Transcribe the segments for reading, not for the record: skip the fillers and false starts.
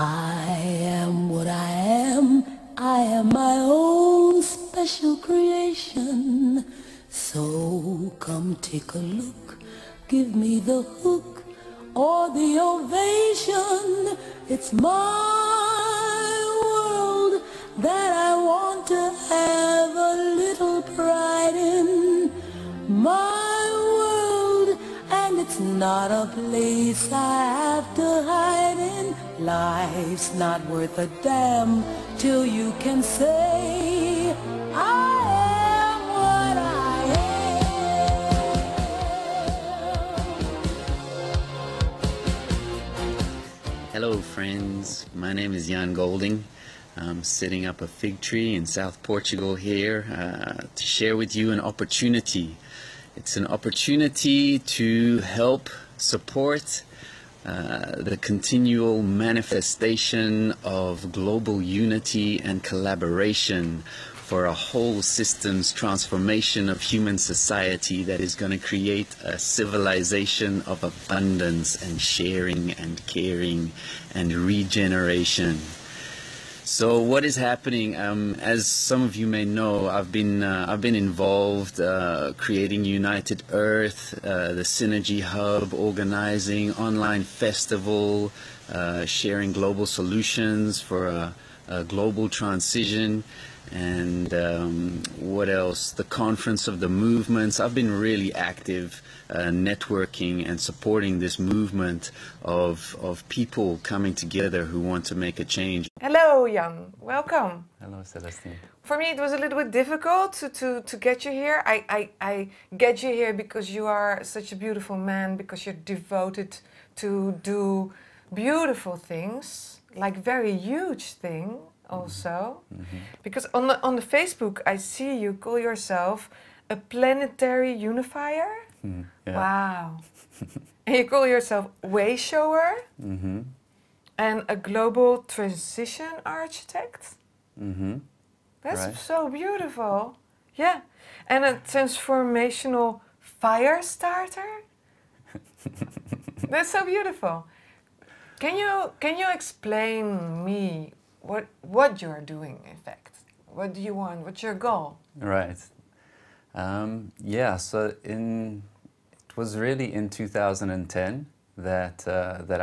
I am what I am. I am my own special creation. So come take a look. Give me the hook or the ovation. It's my world that I want to have a little pride in. My world, and it's not a place I have to hide in. Life's not worth a damn till you can say I am what I am. Hello friends, my name is Jan Golding. I'm setting up a fig tree in South Portugal here to share with you an opportunity. It's an opportunity to help support the continual manifestation of global unity and collaboration for a whole systems transformation of human society that is going to create a civilization of abundance and sharing and caring and regeneration. So what is happening? As some of you may know, I've been involved creating United Earth, the Synergy Hub, organizing online festival, sharing global solutions for a global transition, and what else? The Conference of the Movements. I've been really active networking and supporting this movement of people coming together who want to make a change. Hello Jan, welcome. Hello Celestine. For me it was a little bit difficult to get you here. I get you here because you are such a beautiful man, because you're devoted to do beautiful things, like very huge thing also. Because on the Facebook I see you call yourself a planetary unifier. Yeah. Wow. And you call yourself way shower and a global transition architect. That's Right. so beautiful. Yeah. And a transformational fire starter. That's so beautiful. Can you explain me what you're doing, in fact? What do you want? What's your goal? Right. Yeah, so it was really in 2010 that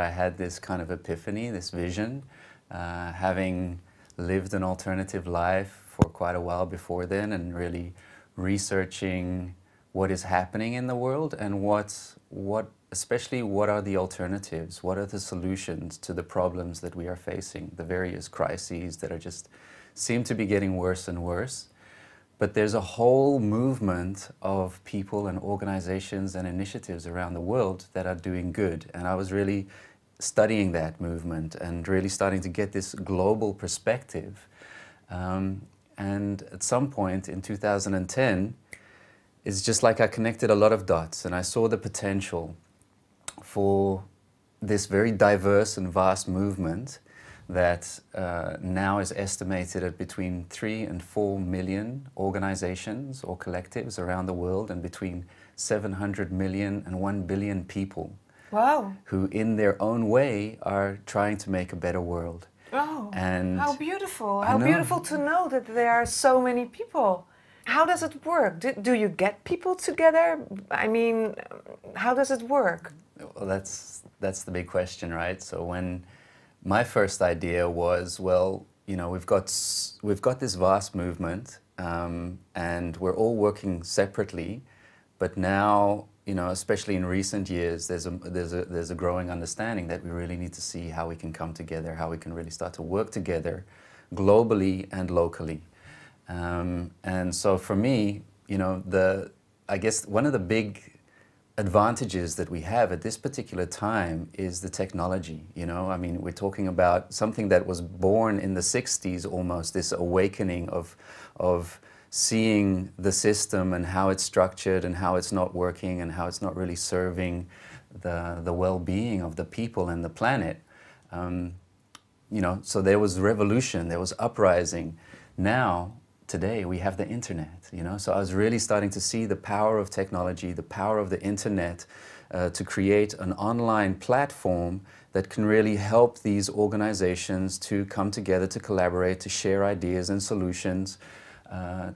I had this kind of epiphany, this vision, having lived an alternative life for quite a while before then, and really researching what is happening in the world and especially what are the alternatives, what are the solutions to the problems that we are facing, the various crises that are just seem to be getting worse and worse. But there's a whole movement of people and organizations and initiatives around the world that are doing good. And I was really studying that movement and really starting to get this global perspective. And at some point in 2010, it's just like I connected a lot of dots and I saw the potential for this very diverse and vast movement that now is estimated at between 3 and 4 million organizations or collectives around the world, and between 700 million and 1 billion people. Wow. Who in their own way are trying to make a better world. Oh, and how beautiful. How beautiful to know that there are so many people. How does it work? Do you get people together? I mean, how does it work? Well, that's the big question, right? So when my first idea was, well, you know, we've got this vast movement, and we're all working separately, but now, you know, especially in recent years, there's a growing understanding that we really need to see how we can come together, how we can really start to work together, globally and locally. And so for me, you know, I guess one of the big advantages that we have at this particular time is the technology. You know, I mean, we're talking about something that was born in the 60s almost, this awakening of seeing the system and how it's structured and how it's not working and how it's not really serving the well-being of the people and the planet. You know, so there was revolution, there was uprising. Now, today we have the internet, you know, so I was really starting to see the power of technology, the power of the internet, to create an online platform that can really help these organizations to come together, to collaborate, to share ideas and solutions,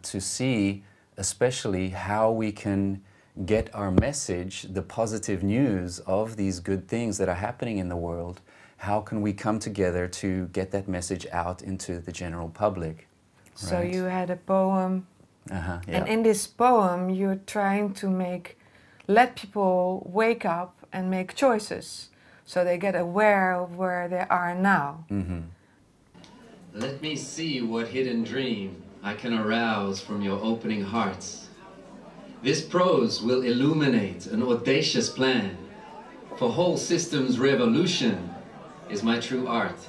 to see especially how we can get our message, the positive news of these good things that are happening in the world. How can we come together to get that message out into the general public? So Right. you had a poem, Yeah. and in this poem you're trying to let people wake up and make choices, so they get aware of where they are now. Let me see what hidden dream I can arouse from your opening hearts. This prose will illuminate an audacious plan, for whole systems revolution is my true art.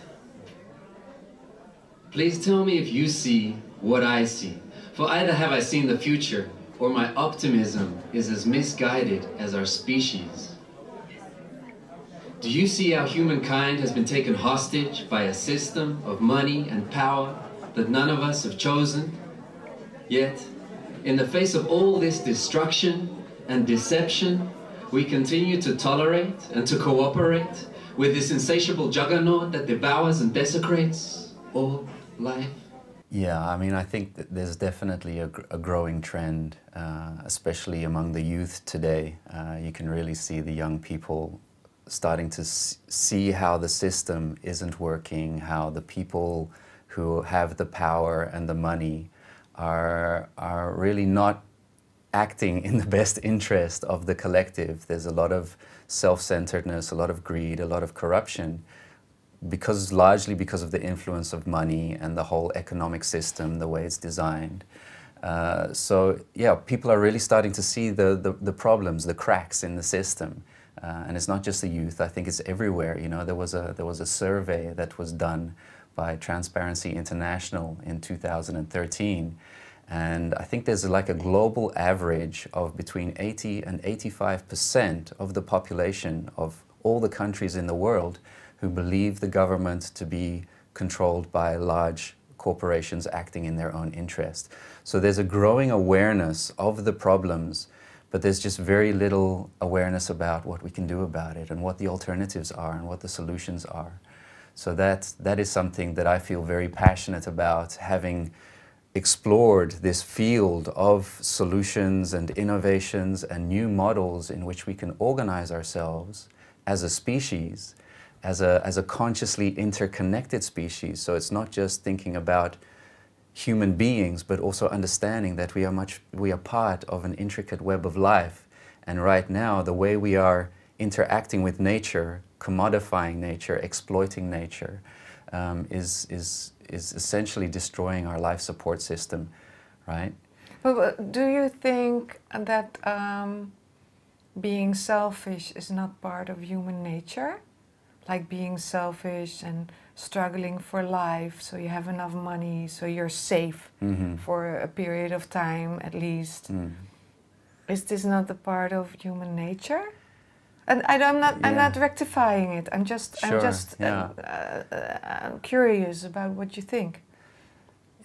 Please tell me if you see what I see, for either have I seen the future, or my optimism is as misguided as our species. Do you see how humankind has been taken hostage by a system of money and power that none of us have chosen? Yet, in the face of all this destruction and deception, we continue to tolerate and to cooperate with this insatiable juggernaut that devours and desecrates all life. Yeah, I mean, I think that there's definitely a growing trend, especially among the youth today. You can really see the young people starting to see how the system isn't working, how the people who have the power and the money are really not acting in the best interest of the collective. There's a lot of self-centeredness, a lot of greed, a lot of corruption, largely because of the influence of money and the whole economic system, the way it's designed. So yeah, people are really starting to see the problems, the cracks in the system. And it's not just the youth, I think it's everywhere. You know, there was a survey that was done by Transparency International in 2013. And I think there's like a global average of between 80 and 85% of the population of all the countries in the world who believe the government to be controlled by large corporations acting in their own interest. So there's a growing awareness of the problems, but there's just very little awareness about what we can do about it and what the alternatives are and what the solutions are. So that is something that I feel very passionate about, having explored this field of solutions and innovations and new models in which we can organize ourselves as a species, as a consciously interconnected species. So it's not just thinking about human beings, but also understanding that we are part of an intricate web of life. And right now, the way we are interacting with nature, commodifying nature, exploiting nature, is essentially destroying our life support system, right? But do you think that being selfish is not part of human nature? Like being selfish and struggling for life, so you have enough money, so you're safe for a period of time at least. Is this not a part of human nature? And I'm not rectifying it. I'm just curious about what you think.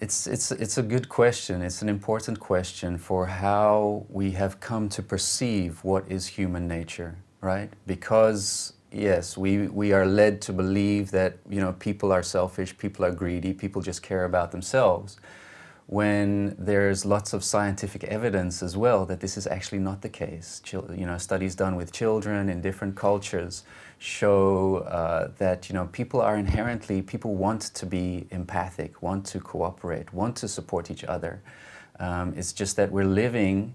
It's a good question. It's an important question for how we have come to perceive what is human nature, right? Because yes, we are led to believe that, you know, people are selfish, people are greedy, people just care about themselves, when there's lots of scientific evidence as well that this is actually not the case. You know, studies done with children in different cultures show that, you know, people want to be empathic, want to cooperate, want to support each other. It's just that we're living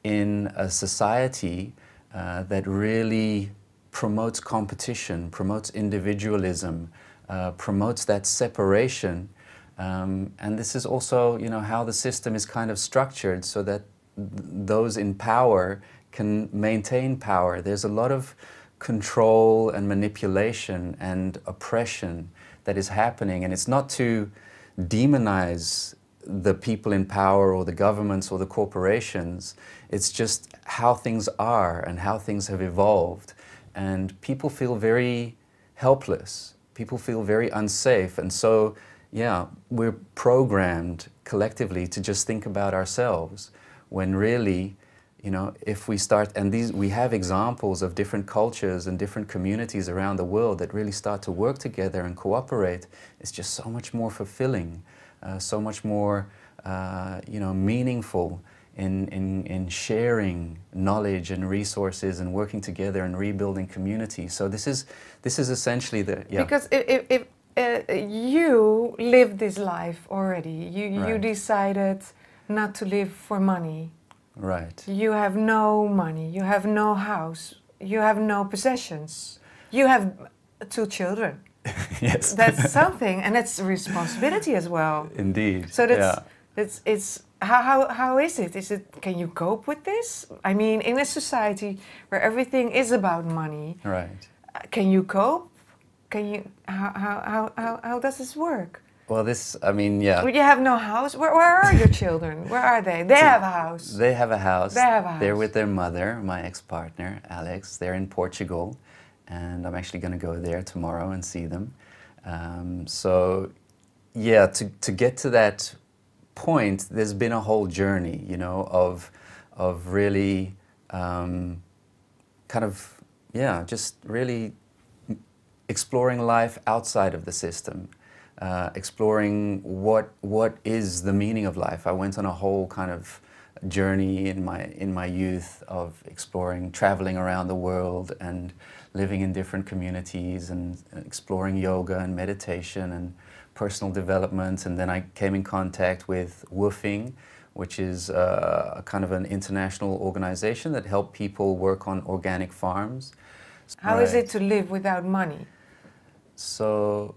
in a society that really promotes competition, promotes individualism, promotes that separation. And this is also, you know, how the system is kind of structured so that those in power can maintain power. There's a lot of control and manipulation and oppression that is happening. And it's not to demonize the people in power or the governments or the corporations. It's just how things are and how things have evolved. And people feel very helpless. People feel very unsafe. And so, yeah, we're programmed collectively to just think about ourselves when really, you know, if we start, and we have examples of different cultures and different communities around the world that really start to work together and cooperate, it's just so much more fulfilling, so much more, you know, meaningful in sharing knowledge and resources and working together and rebuilding community. So this is essentially the, yeah. Because if you lived this life already, you decided not to live for money. Right. You have no money, you have no house, you have no possessions. You have 2 children. Yes. That's something, and that's a responsibility as well. Indeed. So that's, yeah. it's how is it? Can you cope with this? I mean, in a society where everything is about money, Right. Can you cope? Can you how does this work? Well, this, I mean, yeah. You have no house. Where are your children? Where are they? They have a house. They have a house. They have a house. They're with their mother, my ex-partner, Alex. They're in Portugal, and I'm actually going to go there tomorrow and see them. So, yeah, to get to that point, there's been a whole journey, you know, of really kind of, yeah, just really exploring life outside of the system. Exploring what is the meaning of life. I went on a whole kind of journey in my youth of exploring, traveling around the world and living in different communities and exploring yoga and meditation and personal development. And then I came in contact with Woofing, which is a kind of an international organization that helps people work on organic farms. How is it to live without money? So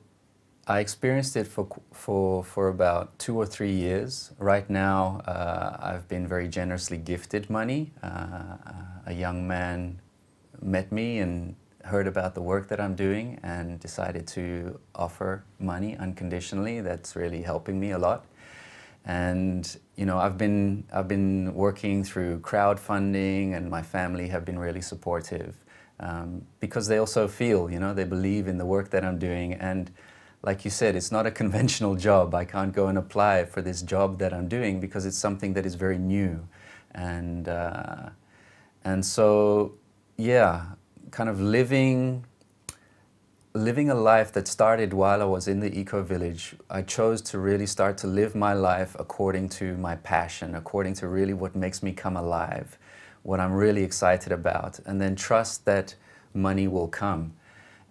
I experienced it for about 2 or 3 years. Right now, I've been very generously gifted money. A young man met me and heard about the work that I'm doing and decided to offer money unconditionally. That's really helping me a lot. And you know, I've been working through crowdfunding, and my family have been really supportive because they also feel, you know, they believe in the work that I'm doing. And like you said, it's not a conventional job. I can't go and apply for this job that I'm doing because it's something that is very new. And so, yeah, kind of living a life that started while I was in the eco-village. I chose to really start to live my life according to my passion, according to really what makes me come alive, what I'm really excited about, and then trust that money will come.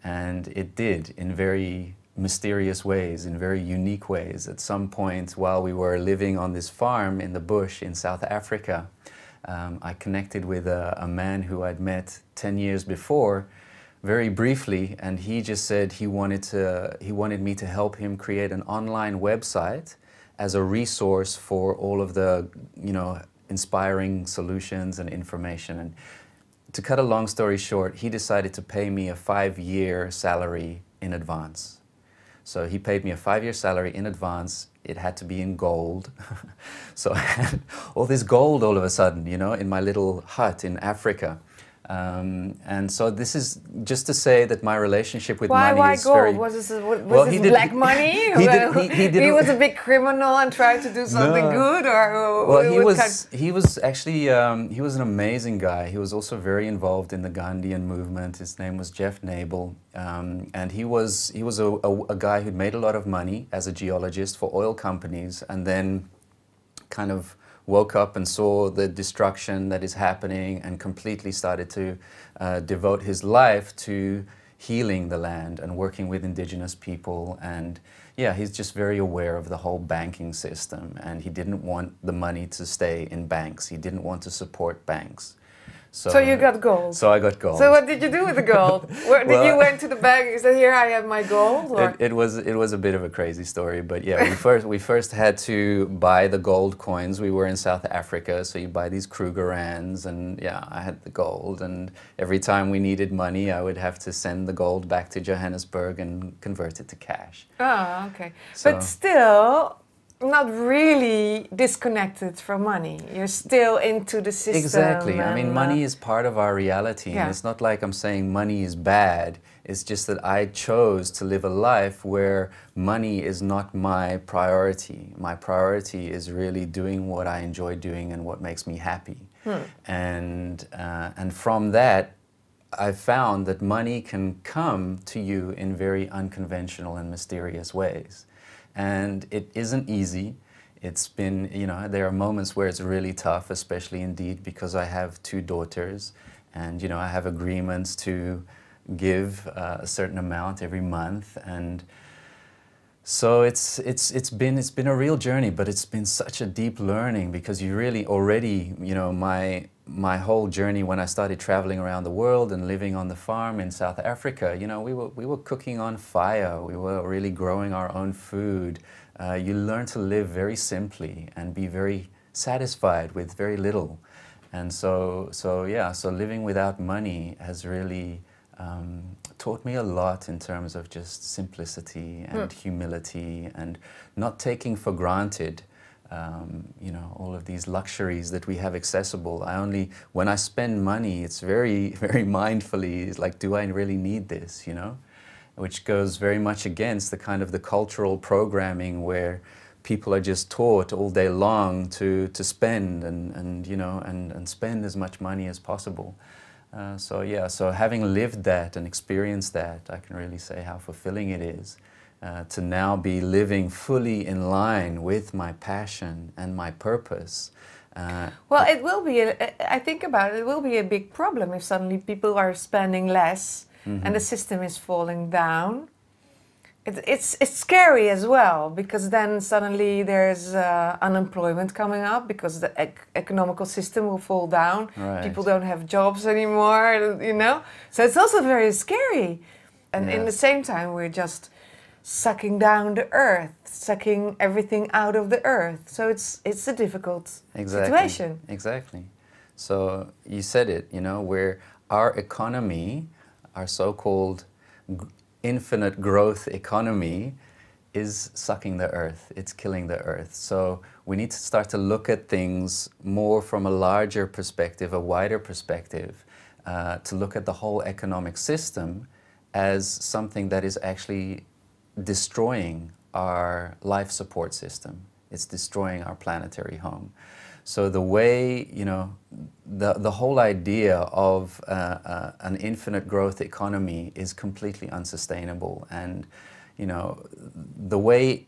And it did in very mysterious ways, in very unique ways. At some point while we were living on this farm in the bush in South Africa, I connected with a man who I'd met 10 years before, very briefly, and he just said he wanted me to help him create an online website as a resource for all of the, you know, inspiring solutions and information. And to cut a long story short, he decided to pay me a 5-year salary in advance. So he paid me a 5-year salary in advance. It had to be in gold. So I had all this gold all of a sudden, you know, in my little hut in Africa. And so this is just to say that my relationship with money is gold? very... Was this black money? He was a big criminal and tried to do something good, or well, he was actually he was an amazing guy. He was also very involved in the Gandhian movement. His name was Jeff Nabel, and he was a guy who'd made a lot of money as a geologist for oil companies, and then kind of woke up and saw the destruction that is happening and completely started to devote his life to healing the land and working with indigenous people. And yeah, he's just very aware of the whole banking system, and he didn't want the money to stay in banks. He didn't want to support banks. So you got gold. So I got gold. So what did you do with the gold? Did you went to the bank and said, "Here I have my gold"? Or? It was a bit of a crazy story, but yeah, we first had to buy the gold coins. We were in South Africa, so you buy these Krugerrands, and yeah, I had the gold, and every time we needed money, I would have to send the gold back to Johannesburg and convert it to cash. Oh, okay. So, but still, not really disconnected from money. You're still into the system. Exactly. I mean, money is part of our reality. Yeah. And it's not like I'm saying money is bad. It's just that I chose to live a life where money is not my priority. My priority is really doing what I enjoy doing and what makes me happy. And from that, I've found that money can come to you in very unconventional and mysterious ways. And it isn't easy. It's been, you know, there are moments where it's really tough, especially indeed because I have 2 daughters and, you know, I have agreements to give a certain amount every month. And so it's been a real journey, but it's been such a deep learning because you really already, you know, my whole journey when I started traveling around the world and living on the farm in South Africa, you know, we were cooking on fire, we were really growing our own food. You learn to live very simply and be very satisfied with very little. And so living without money has really taught me a lot in terms of just simplicity and humility and not taking for granted you know, all of these luxuries that we have accessible. When I spend money, it's very, very mindfully, it's like, do I really need this, you know? Which goes very much against the kind of the cultural programming where people are just taught all day long to spend and you know, and spend as much money as possible. So having lived that and experienced that, I can really say how fulfilling it is to now be living fully in line with my passion and my purpose. Well, it will be, I think about it, it will be a big problem if suddenly people are spending less and the system is falling down. It's scary as well, because then suddenly there's unemployment coming up because the economical system will fall down. Right. People don't have jobs anymore, you know? So it's also very scary. And in the same time, we're just sucking down the earth, sucking everything out of the earth. So it's a difficult situation. Exactly. So you said it, you know, where our economy, our so-called infinite growth economy is sucking the earth, it's killing the earth. So we need to start to look at things more from a larger perspective, a wider perspective, to look at the whole economic system as something that is actually destroying our life support system. It's destroying our planetary home. So the way, you know, the whole idea of an infinite growth economy is completely unsustainable. And, you know, the way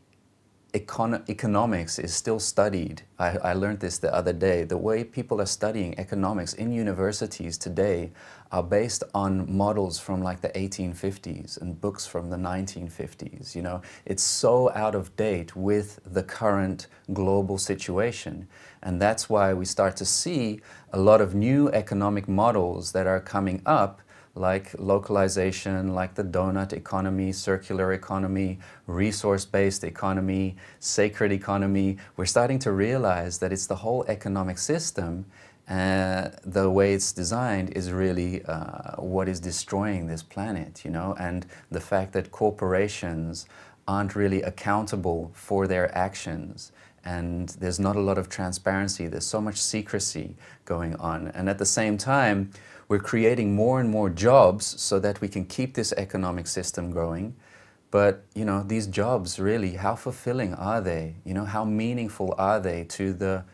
economics is still studied, I learned this the other day, the way people are studying economics in universities today are based on models from like the 1850s and books from the 1950s. You know, it's so out of date with the current global situation. And that's why we start to see a lot of new economic models that are coming up, like localization, like the donut economy, circular economy, resource-based economy, sacred economy. We're starting to realize that it's the whole economic system, the way it's designed is really what is destroying this planet, you know, and the fact that corporations aren't really accountable for their actions. And there's not a lot of transparency, there's so much secrecy going on. And at the same time, we're creating more and more jobs so that we can keep this economic system growing. But, you know, these jobs really, how fulfilling are they? You know, how meaningful are they to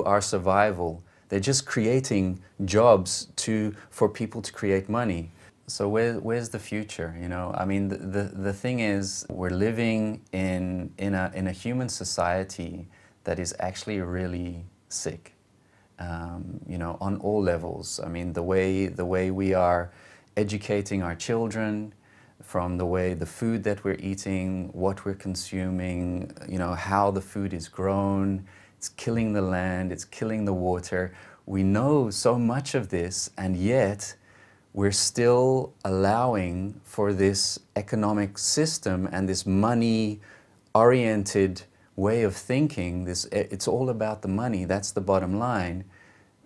our survival? They're just creating jobs for people to create money. So where's the future, you know? I mean, the thing is, we're living in a human society that is actually really sick, you know, on all levels. I mean, the way we are educating our children, from the food that we're eating, what we're consuming, you know, how the food is grown, it's killing the land, it's killing the water. We know so much of this, and yet we're still allowing for this economic system and this money-oriented way of thinking. It's all about the money, that's the bottom line.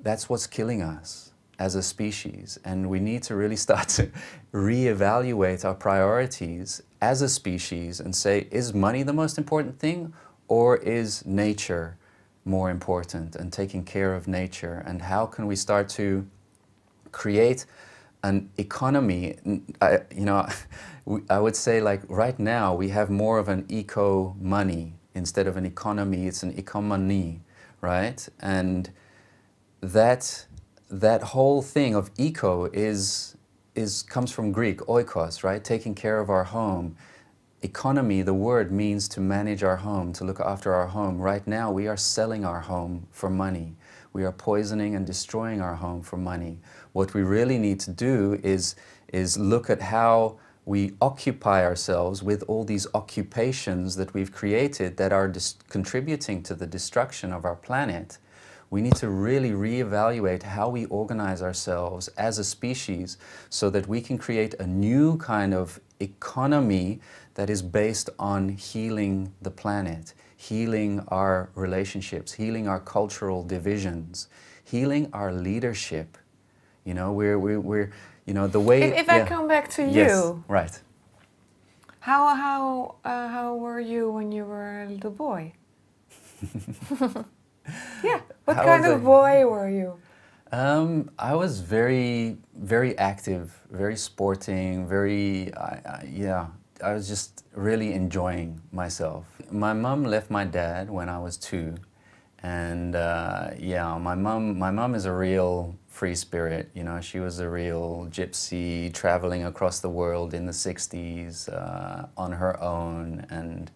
That's what's killing us as a species. And we need to really start to reevaluate our priorities as a species and say, is money the most important thing, or is nature more important, and taking care of nature? And how can we start to create an economy? You know, I would say, like, right now we have more of an eco-money instead of an economy. It's an economy, right? And that whole thing of eco comes from Greek, oikos, right? Taking care of our home. Economy, the word means to manage our home, to look after our home. Right now, we are selling our home for money. We are poisoning and destroying our home for money. What we really need to do is look at how we occupy ourselves with all these occupations that we've created that are contributing to the destruction of our planet. We need to really reevaluate how we organize ourselves as a species so that we can create a new kind of economy that is based on healing the planet, healing our relationships, healing our cultural divisions, healing our leadership. You know, we're you know, the way... If I come back to Yes, you, right. how were you when you were a little boy? Yeah, what How kind was of I? boy were you? I was very, very active, very sporting, yeah, I was just really enjoying myself. My mom left my dad when I was 2, and yeah, my mom is a real free spirit. You know, she was a real gypsy traveling across the world in the 60s on her own, and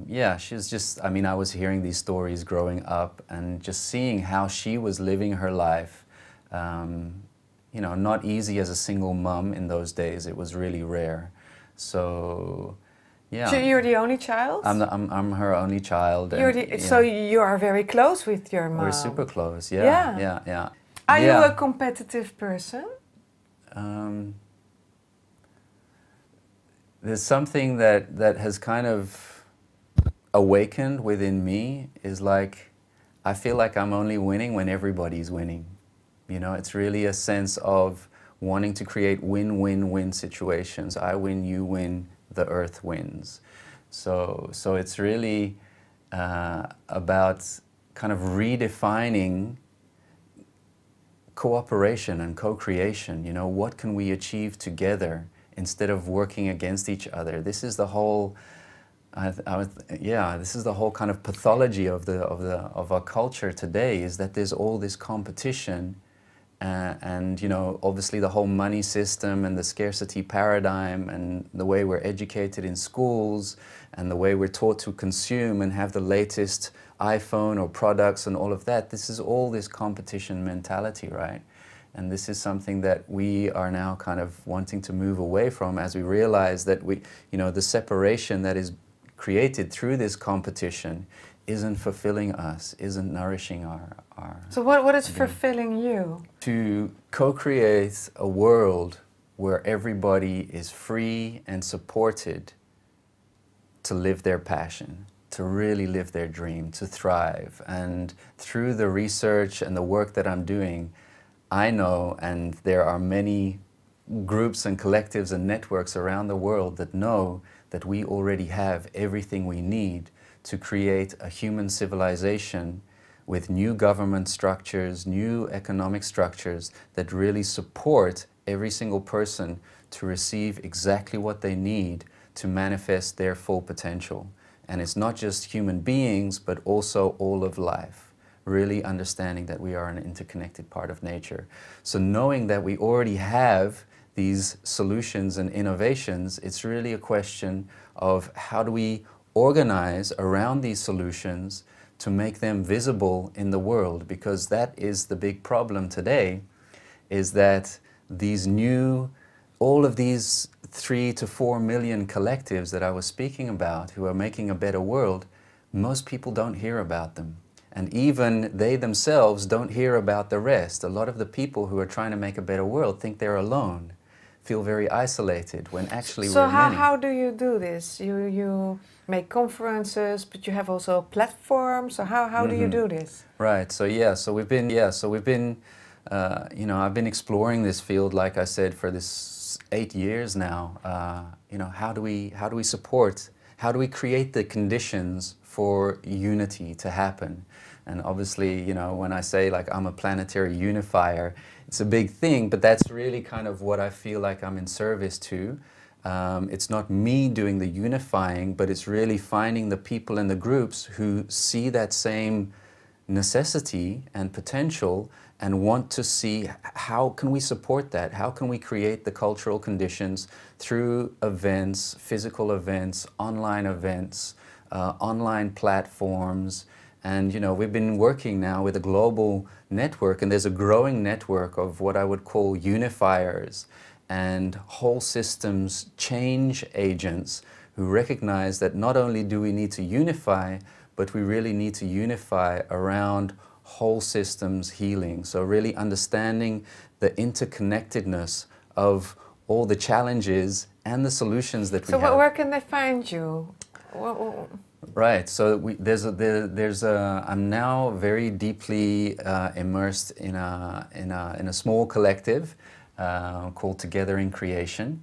yeah, she's just, I mean, I was hearing these stories growing up and just seeing how she was living her life. You know, not easy as a single mom in those days. It was really rare. So, yeah. So you're the only child? I'm her only child. You're And, the, yeah, so you are very close with your mom. we're super close, yeah, Yeah. yeah, yeah. Are Yeah. you a competitive person? There's something that has kind of awakened within me is like, I feel like I'm only winning when everybody's winning. You know, it's really a sense of wanting to create win-win-win situations. I win, you win, the earth wins. So it's really about kind of redefining cooperation and co-creation. You know, what can we achieve together instead of working against each other? This is the whole, yeah, this is the whole kind of pathology of our culture today, is that there's all this competition, and you know, obviously the whole money system and the scarcity paradigm and the way we're educated in schools and the way we're taught to consume and have the latest iPhone or products and all of that. This is all this competition mentality, right? And this is something that we are now kind of wanting to move away from, as we realize that we, you know, the separation that is created through this competition isn't fulfilling us, isn't nourishing our So what is fulfilling you? To co-create a world where everybody is free and supported to live their passion, to really live their dream, to thrive. And through the research and the work that I'm doing, I know, and there are many groups and collectives and networks around the world that know that we already have everything we need to create a human civilization with new government structures, new economic structures that really support every single person to receive exactly what they need to manifest their full potential. And it's not just human beings, but also all of life. Really understanding that we are an interconnected part of nature. So knowing that we already have these solutions and innovations, it's really a question of how do we organize around these solutions to make them visible in the world, because that is the big problem today, is that these new, all of these 3 to 4 million collectives that I was speaking about who are making a better world, most people don't hear about them. And even they themselves don't hear about the rest. A lot of the people who are trying to make a better world think they're alone, feel very isolated, when actually we're many. So how do you do this? You make conferences, but you have also a platform. So how do you do this? Right. So yeah. So we've been you know, I've been exploring this field, like I said, for this 8 years now. You know, how do we support? How do we create the conditions for unity to happen? And obviously, you know, when I say like I'm a planetary unifier, it's a big thing, but that's really kind of what I feel like I'm in service to. It's not me doing the unifying, but it's really finding the people and the groups who see that same necessity and potential, and want to see how can we support that? How can we create the cultural conditions through events, physical events, online platforms. And we've been working now with a global network, and there's a growing network of what I would call unifiers and whole systems change agents who recognize that not only do we need to unify, but we really need to unify around whole systems healing. So really understanding the interconnectedness of all the challenges and the solutions that we have. So where can they find you? Right. So I'm now very deeply immersed in a small collective called Together in Creation.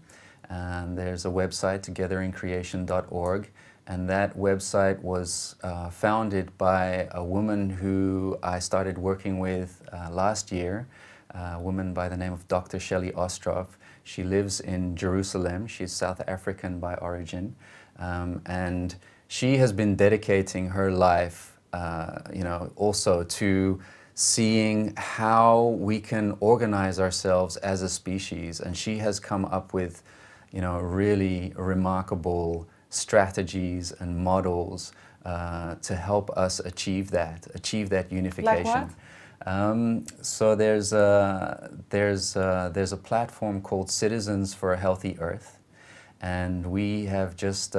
And there's a website, togetherincreation.org. And that website was founded by a woman who I started working with last year, a woman by the name of Dr. Shelley Ostrov. She lives in Jerusalem. She's South African by origin. And she has been dedicating her life, also to seeing how we can organize ourselves as a species. And she has come up with, really remarkable strategies and models to help us achieve that unification. Like what? So there's a platform called Citizens for a Healthy Earth, and we have just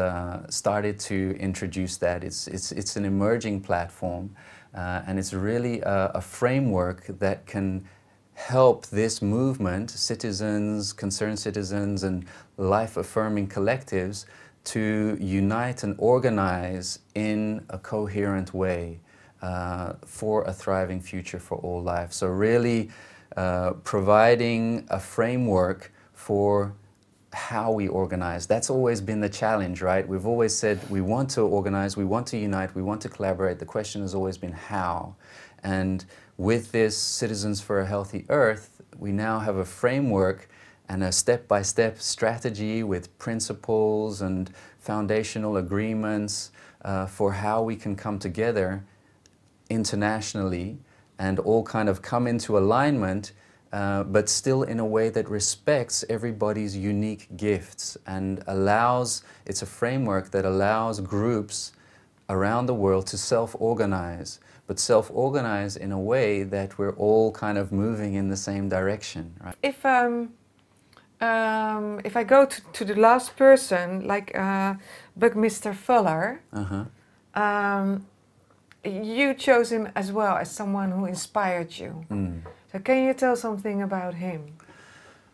started to introduce that. It's an emerging platform, and it's really a framework that can help this movement, citizens, concerned citizens, and life-affirming collectives to unite and organize in a coherent way for a thriving future for all life. So really providing a framework for how we organize. That's always been the challenge, right? We've always said we want to organize, we want to unite, we want to collaborate. The question has always been how. And with this Citizens for a Healthy Earth, we now have a framework and a step-by-step strategy with principles and foundational agreements for how we can come together internationally and all kind of come into alignment, but still in a way that respects everybody's unique gifts and it's a framework that allows groups around the world to self-organize, but self-organize in a way that we're all kind of moving in the same direction, right? If I go to the last person, like Buckminster Fuller, you chose him as well as someone who inspired you. So can you tell something about him?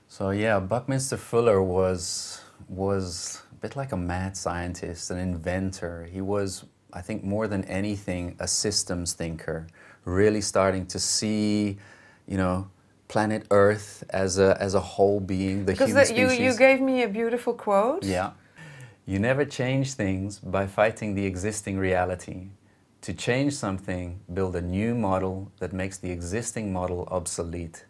So yeah, Buckminster Fuller was a bit like a mad scientist, an inventor. He was, I think, more than anything, a systems thinker, really starting to see, planet Earth as a whole being, the human species. You gave me a beautiful quote. Yeah. You never change things by fighting the existing reality. To change something, build a new model that makes the existing model obsolete.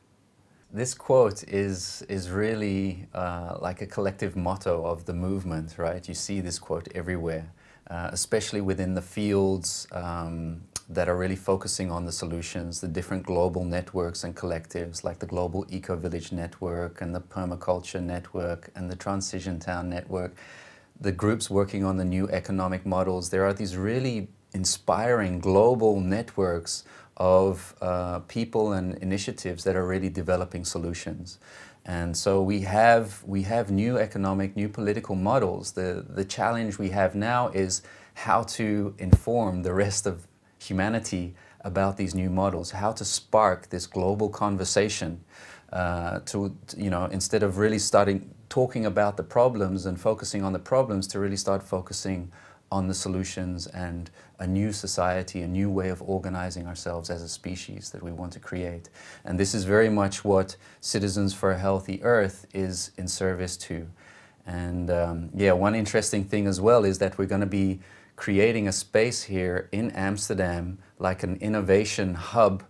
This quote is really like a collective motto of the movement, right? You see this quote everywhere, especially within the fields that are really focusing on the solutions, the different global networks and collectives like the Global Eco-Village Network and the Permaculture Network and the Transition Town Network, the groups working on the new economic models. There are these really inspiring global networks of people and initiatives that are really developing solutions. And so we have new economic, new political models. The challenge we have now is how to inform the rest of humanity about these new models, how to spark this global conversation instead of really talking about the problems and focusing on the problems, to really start focusing on the solutions and a new society, a new way of organizing ourselves as a species that we want to create. And this is very much what Citizens for a Healthy Earth is in service to. And one interesting thing as well is that we're going to be creating a space here in Amsterdam, like an innovation hub,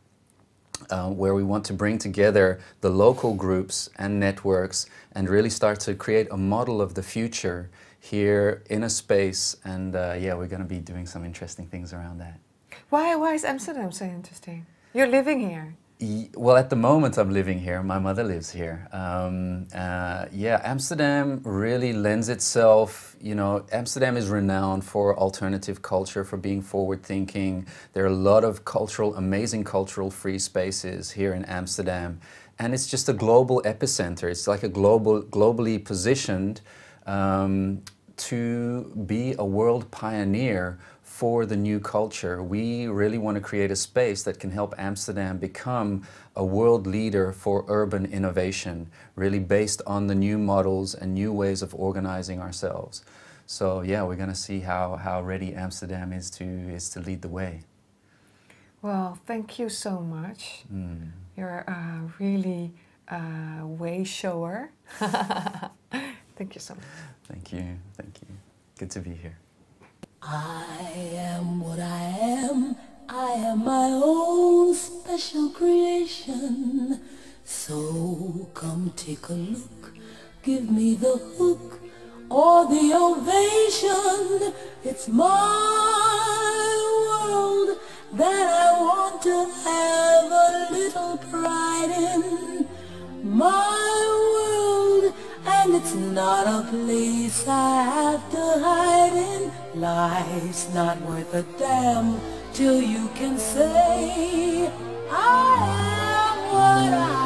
where we want to bring together the local groups and networks and really start to create a model of the future here in a space. And we're going to be doing some interesting things around that. Why is Amsterdam so interesting? You're living here. Well, at the moment I'm living here. My mother lives here. Yeah, Amsterdam really lends itself, you know, Amsterdam is renowned for alternative culture, for being forward thinking. There are a lot of amazing cultural free spaces here in Amsterdam. And it's just a global epicenter. It's like a globally positioned to be a world pioneer for the new culture. We really want to create a space that can help Amsterdam become a world leader for urban innovation, really based on the new models and new ways of organizing ourselves. So yeah, we're going to see how ready Amsterdam is to lead the way. Well, thank you so much. You're a really way shower. Thank you so much. Thank you. Thank you. Good to be here. I am what I am. I am my own special creation. So come take a look. Give me the hook or the ovation. It's my world that I want to have a little pride in. My world, and it's not a place I have to hide in. Life's not worth a damn till you can say I am what I am.